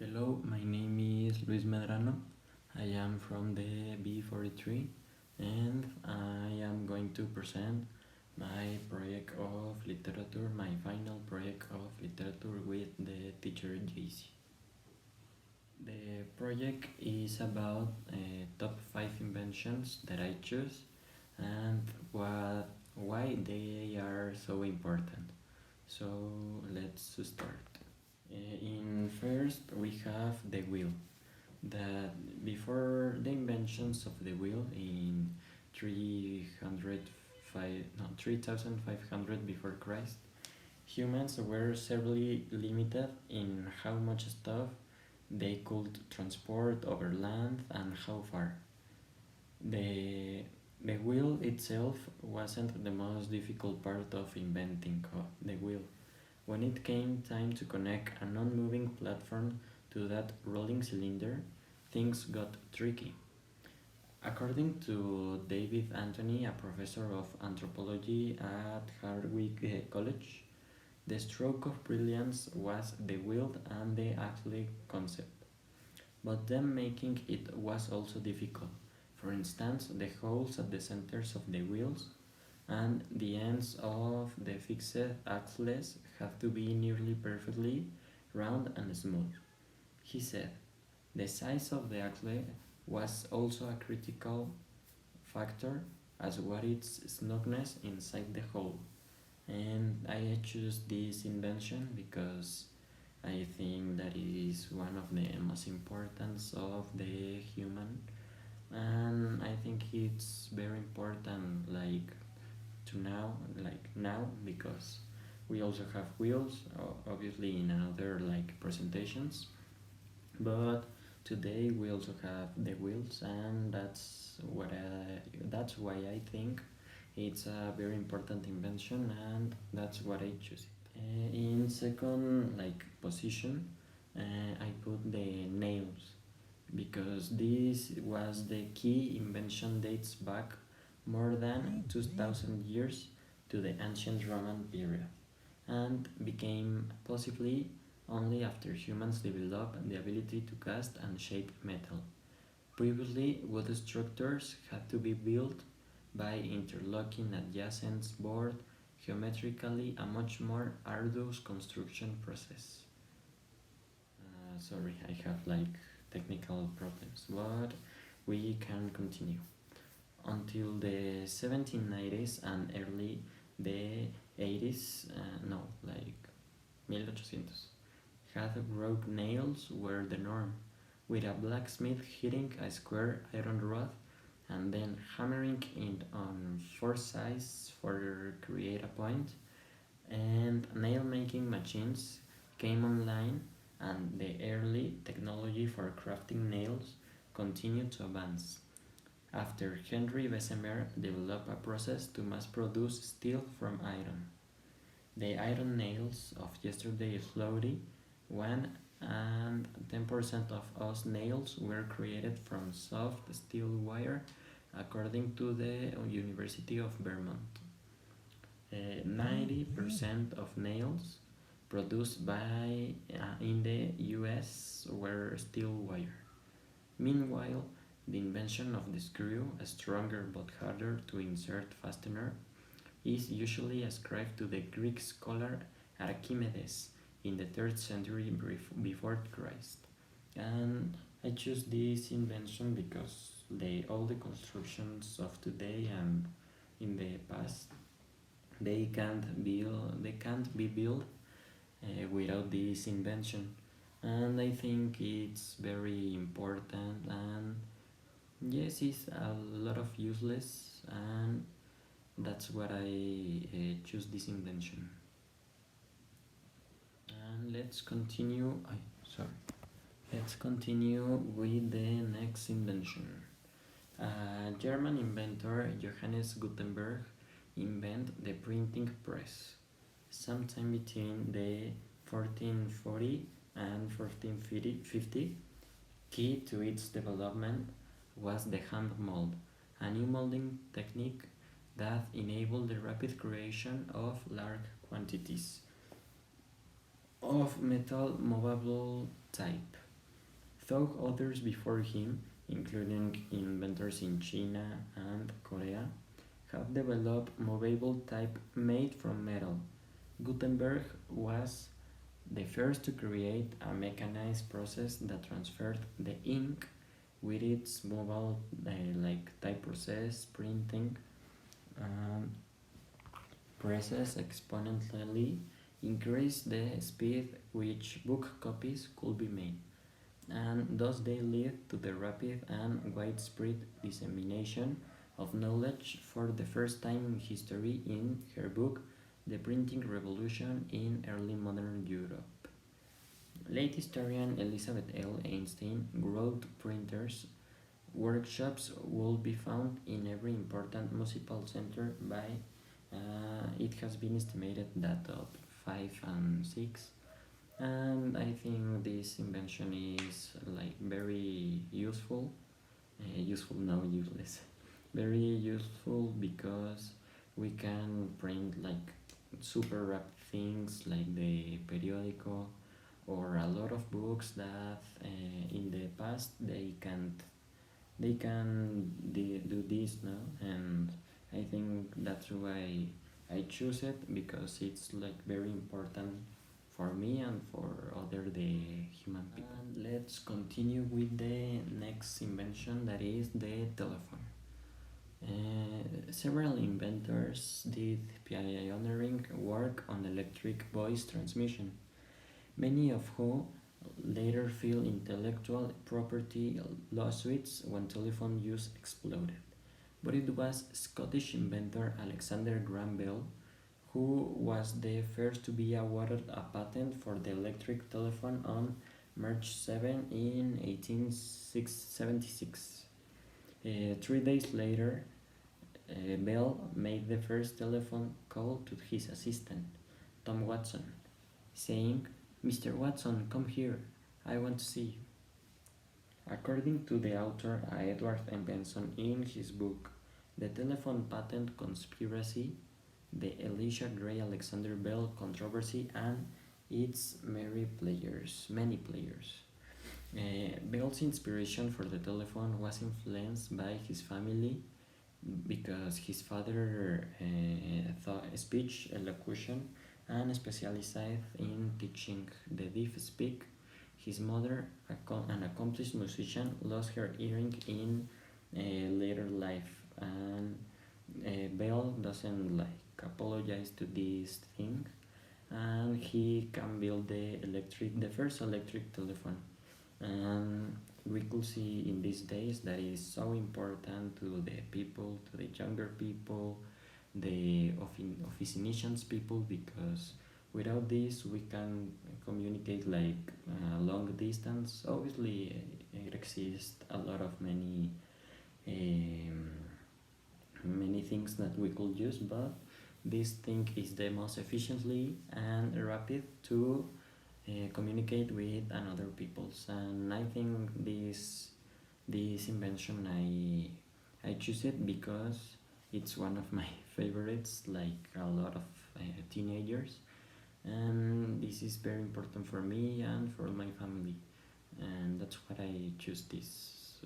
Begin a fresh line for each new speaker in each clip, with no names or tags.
Hello, my name is Luis Medrano. I am from the B43 and I am going to present my project of literature, my final project of literature with the teacher JC. The project is about top 5 inventions that I choose and why they are so important. So let's start. In first, we have the wheel. That before the inventions of the wheel in 3500 before Christ, humans were severely limited in how much stuff they could transport over land and how far. The wheel itself wasn't the most difficult part of inventing the wheel. When it came time to connect a non-moving platform to that rolling cylinder, things got tricky. According to David Anthony, a professor of anthropology at Hardwick College, the stroke of brilliance was the wheel and the axle concept, but then making it was also difficult. For instance, the holes at the centers of the wheels and the ends of the fixed axles have to be nearly perfectly round and smooth. He said the size of the axle was also a critical factor as was its snugness inside the hole. And I choose this invention because I think that it is one of the most important of the human, and I think it's very important like now because we also have wheels obviously in another like presentations, but today we also have the wheels, and that's why I think it's a very important invention, and that's what I choose. In second like position, I put the nails because this was the key invention dates back more than 2000 years to the ancient Roman period and became possibly only after humans developed the ability to cast and shape metal. Previously, wood structures had to be built by interlocking adjacent board geometrically, a much more arduous construction process. Sorry, I have like technical problems, but we can continue. Until the 1790s and early the 80s, no, like 1800s, had rogue nails were the norm, with a blacksmith hitting a square iron rod and then hammering it on four sides for create a point, and nail making machines came online and the early technology for crafting nails continued to advance. After Henry Bessemer developed a process to mass produce steel from iron, the iron nails of yesterday slowly 1 and 10% of us nails were created from soft steel wire, according to the University of Vermont. 90% of nails produced in the US were steel wire. Meanwhile, the invention of the screw, a stronger but harder to insert fastener, is usually ascribed to the Greek scholar Archimedes in the 3rd century before Christ. And I choose this invention because all the constructions of today and in the past they can't be built without this invention, and I think it's very important, and yes, it's a lot of useless, and that's what I choose this invention. And sorry let's continue with the next invention. German inventor Johannes Gutenberg invented the printing press sometime between the 1440 and 1450. Key to its development was the hand mold, a new molding technique that enabled the rapid creation of large quantities of metal movable type. Though others before him, including inventors in China and Korea, have developed movable type made from metal. Gutenberg was the first to create a mechanized process that transferred the ink with its mobile type process printing um, presses exponentially increased the speed which book copies could be made, and thus they led to the rapid and widespread dissemination of knowledge for the first time in history in her book The Printing Revolution in Early Modern Europe. Late historian Elizabeth L. Einstein wrote printers workshops will be found in every important municipal center by it has been estimated that of 5 and 6, and I think this invention is like very useful, useful now useless, very useful because we can print like super rapid things like the periodico or a lot of books that in the past do this now, and I think that's why I choose it because it's like very important for me and for other the human people. And let's continue with the next invention, that is the telephone. Several inventors did pioneering work on electric voice transmission, many of whom later filed intellectual property lawsuits when telephone use exploded. But it was Scottish inventor Alexander Graham Bell who was the first to be awarded a patent for the electric telephone on March 7 in 1876. 3 days later, Bell made the first telephone call to his assistant, Tom Watson, saying, "Mr. Watson, come here. I want to see you." According to the author Edward M. Benson in his book, The Telephone Patent Conspiracy, the Elisha Gray Alexander Bell Controversy and its many players. Bell's inspiration for the telephone was influenced by his family because his father taught speech elocution and specialized in teaching the deaf speak. His mother, an accomplished musician, lost her hearing in later life, and Bell doesn't like apologize to this thing, and he can build the first electric telephone. And we could see in these days that is so important to the people, to the younger people, the officinicians people, because without this we can communicate like long distance. Obviously, it exists a lot of many things that we could use, but this thing is the most efficiently and rapid to communicate with another peoples, and I think this invention I choose it because it's one of my favorites, like a lot of teenagers, and this is very important for me and for my family, and that's why I choose this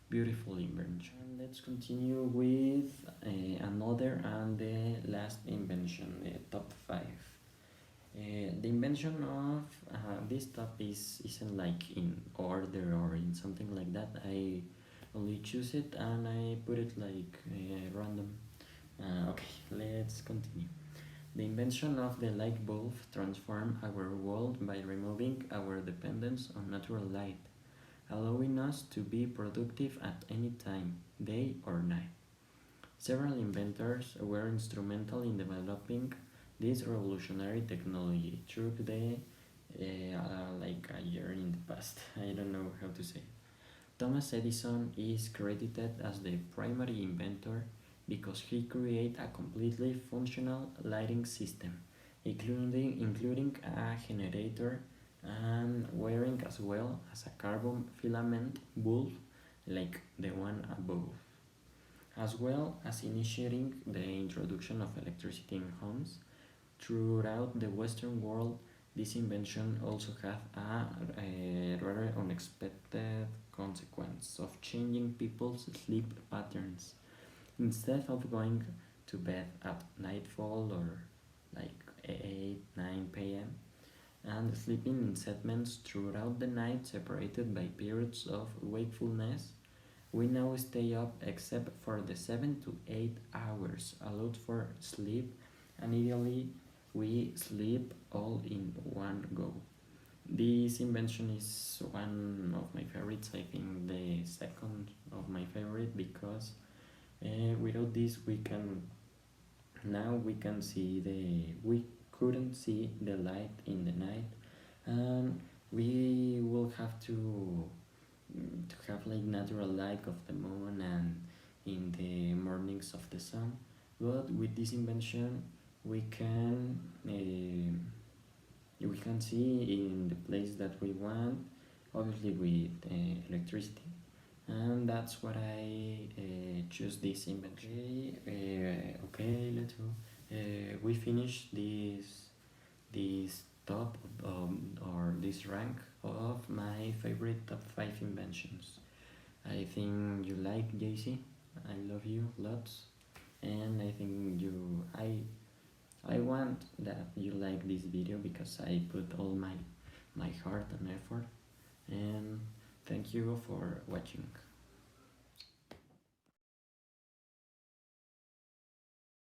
beautiful invention. And let's continue with another and the last invention, the top 5. The invention of this top isn't like in order or in something like that. I only choose it and I put it like random. Okay, let's continue. The invention of the light bulb transformed our world by removing our dependence on natural light, allowing us to be productive at any time, day or night. Several inventors were instrumental in developing this revolutionary technology through the like a year in the past. I don't know how to say. Thomas Edison is credited as the primary inventor because he created a completely functional lighting system, including a generator and wiring, as well as a carbon filament bulb like the one above, as well as initiating the introduction of electricity in homes. Throughout the Western world, this invention also had a rather unexpected consequence of changing people's sleep patterns. Instead of going to bed at nightfall or like 8 9 p.m. and sleeping in segments throughout the night separated by periods of wakefulness, we now stay up except for the 7 to 8 hours allowed for sleep, and ideally we sleep all in one go. This invention is one of my favorites. I think the second of my favorite because without this we can see we couldn't see the light in the night, and we will have to have like natural light of the moon and in the mornings of the sun. But with this invention we can see in the place that we want, obviously with electricity, and that's what I choose this invention. Okay, let's go. We finished this top or this rank of my favorite top 5 inventions. I think you like JC. I love you lots, and I think I want that you like this video because I put all my heart and effort. And thank you for watching.